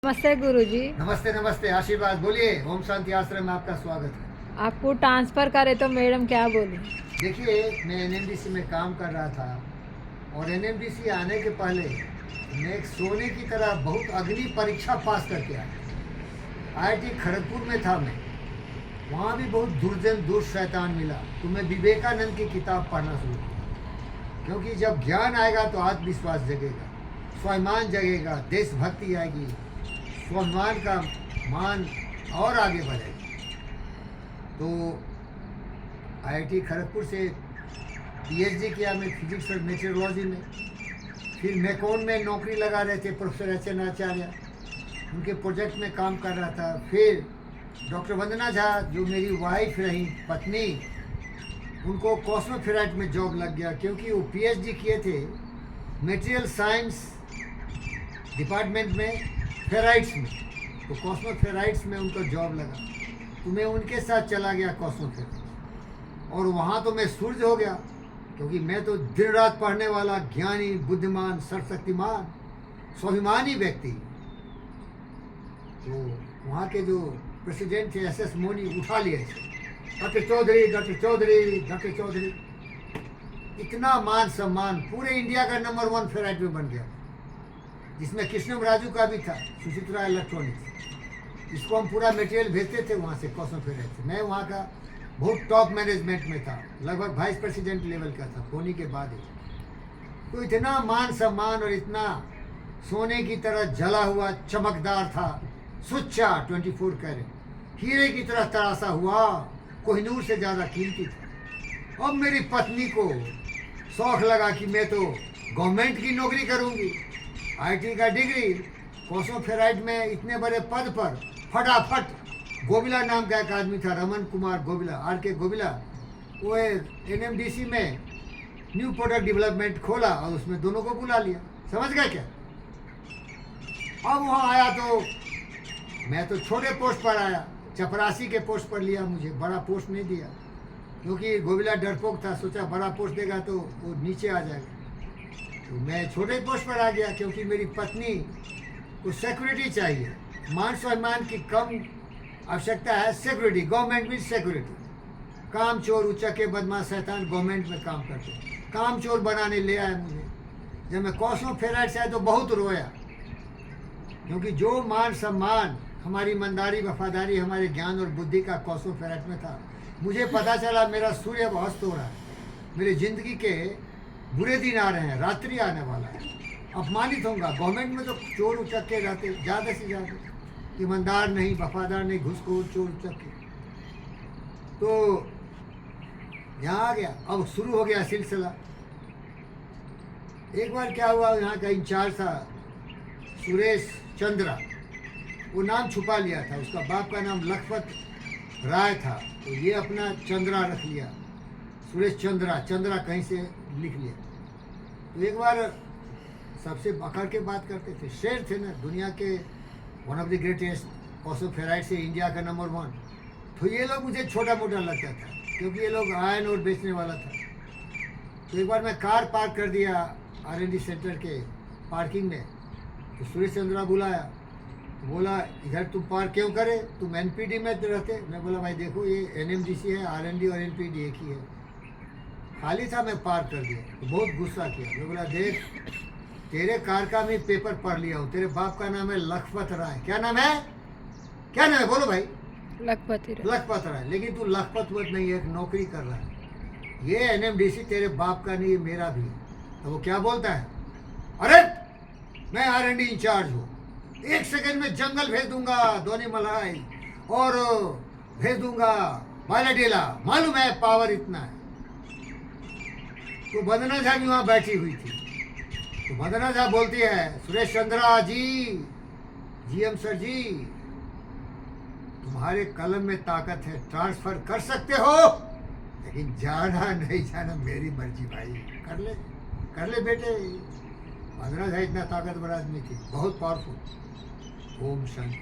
नमस्ते गुरुजी। नमस्ते नमस्ते, आशीर्वाद। बोलिए। ओम शांति आश्रम में आपका स्वागत है। आपको ट्रांसफ़र करे तो मैडम क्या बोली? देखिए, मैं एनएमडीसी में काम कर रहा था और एनएमडीसी आने के पहले मैं एक सोने की तरह बहुत अग्नि परीक्षा पास करके आया। आईआईटी खड़गपुर में था मैं। वहाँ भी बहुत दुर्जन दुष्ट शैतान मिला तो मैं विवेकानंद की किताब पढ़ना शुरू किया, क्योंकि जब ज्ञान आएगा तो आत्मविश्वास जगेगा, स्वाभिमान जगेगा, देशभक्ति आएगी, स्वाभिमान का मान और आगे बढ़ेगा। तो आईआईटी खड़गपुर से पीएचडी किया मैं फिजिक्स और मेटेरोलॉजी में। फिर मैकॉन में नौकरी लगा रहे थे प्रोफेसर एच.एन. आचार्य, उनके प्रोजेक्ट में काम कर रहा था। फिर डॉक्टर वंदना झा जो मेरी वाइफ रही, पत्नी, उनको कॉस्मोफेराइट में जॉब लग गया, क्योंकि वो पीएचडी किए थे मटेरियल साइंस डिपार्टमेंट में, फेराइट्स में। तो कॉस्मोफेराइट्स में उनको जॉब लगा तो मैं उनके साथ चला गया कॉस्मोफेराइट्स, और वहाँ तो मैं सूर्य हो गया, क्योंकि मैं तो दिन रात पढ़ने वाला ज्ञानी, बुद्धिमान, सर्वशक्तिमान, स्वाभिमानी व्यक्ति। तो वहाँ के जो प्रेसिडेंट थे एस.एस. मोनी, उठा लिए थे, doctor Chaudhary, doctor Chaudhary, doctor Chaudhary. इतना मान सम्मान, पूरे इंडिया का नंबर 1 फेराइट में बन गया, जिसमें कृष्णम राजू का भी था, सुचित्रा इलेक्ट्रॉनिक्स। इसको हम पूरा मटेरियल भेजते थे वहाँ से, कॉस्मोफेराइट से। मैं वहाँ का बहुत टॉप मैनेजमेंट में था, लगभग वाइस प्रेसिडेंट लेवल का था, धोनी के बाद ही। तो इतना मान सम्मान और इतना सोने की तरह जला हुआ चमकदार था, सुच्चा 24 कैरेट, हीरे की तरह तराशा हुआ, कोहिनूर से ज़्यादा कीमती था। अब मेरी पत्नी को शौक लगा कि मैं तो गवर्नमेंट की नौकरी करूँगी, आईटी का डिग्री, कॉस्मोफेराइट में इतने बड़े पद पर फटाफट। गोबिला नाम का एक आदमी था, रमन कुमार गोबिला, आर.के. गोबिला, वो एनएमडीसी में न्यू प्रोडक्ट डेवलपमेंट खोला और उसमें दोनों को बुला लिया। समझ गए क्या? अब वहाँ आया तो मैं तो छोटे पोस्ट पर आया, चपरासी के पोस्ट पर लिया मुझे, बड़ा पोस्ट नहीं दिया, क्योंकि गोबिला डरपोक था, सोचा बड़ा पोस्ट देगा तो वो नीचे आ जाएगा। तो मैं छोटे पोस्ट पर आ गया, क्योंकि मेरी पत्नी को सिक्योरिटी चाहिए, मान सम्मान की कम आवश्यकता है, सिक्योरिटी। गवर्नमेंट में सिक्योरिटी। काम चोर, उचक्के, बदमाश, शैतान गवर्नमेंट में काम करते हैं, काम चोर बनाने ले आया मुझे। जब मैं कॉस्मोफेराइट से आया तो बहुत रोया, क्योंकि जो मान सम्मान, हमारी ईमानदारी, वफादारी, हमारे ज्ञान और बुद्धि का कॉस्मोफेराइट में था। मुझे पता चला मेरा सूर्य अब अस्त हो रहा है, मेरी जिंदगी के बुरे दिन आ रहे हैं, रात्रि आने वाला है, अपमानित होऊंगा। गवर्नमेंट में तो चोर उचक्के रहते ज़्यादा से ज़्यादा, ईमानदार नहीं, वफादार नहीं, घुसखोर, चोर उचक्के। तो यहाँ आ गया, अब शुरू हो गया सिलसिला। एक बार क्या हुआ, यहाँ का इंचार्ज था सुरेश चंद्रा, वो नाम छुपा लिया था, उसका बाप का नाम लखपत राय था, तो ये अपना चंद्रा रख लिया, सुरेश चंद्रा, चंद्रा कहीं से लिख लिया। तो एक बार सबसे अकड़ के बात करते थे, शेर थे ना दुनिया के, वन ऑफ द ग्रेटेस्ट, कॉस्मोफेराइट से इंडिया का नंबर 1। तो ये लोग मुझे छोटा मोटा लगता था, क्योंकि ये लोग आयन और बेचने वाला था। तो एक बार मैं कार पार्क कर दिया R&D सेंटर के पार्किंग में, तो सुरेश चंद्रा बुलाया, तो बोला इधर तुम पार्क क्यों करे, तुम एनपीडी में रहते। मैं बोला भाई देखो ये एनएमडीसी है, R&D और एनपीडी एक ही है, खाली था, मैं पार्क कर दिया। तो बहुत गुस्सा किया। मैं बोला देख, तेरे कार का मैं पेपर पढ़ लिया हूँ, तेरे बाप का नाम है लखपत राय। क्या नाम है? क्या नाम है बोलो भाई? लखपत राय। लेकिन तू लखपत वत नहीं है, एक नौकरी कर रहा है। ये एनएमडीसी तेरे बाप का नहीं है, मेरा भी। तो वो क्या बोलता है, अरे मैं R&D इंचार्ज हूँ, 1 सेकंड में जंगल भेज दूंगा धोनी मलाई, और भेज दूंगा बालाडेला, मालूम है पावर इतना है। तो वंदना झा भी वहाँ बैठी हुई थी। तो वंदना झा बोलती है, सुरेश चंद्रा जी, जीएम सर जी, तुम्हारे कलम में ताकत है, ट्रांसफर कर सकते हो, लेकिन जाना नहीं जाना मेरी मर्जी भाई, कर ले बेटे। वंदना झा इतना ताकतवर आदमी थी, बहुत पावरफुल। ओम शांति।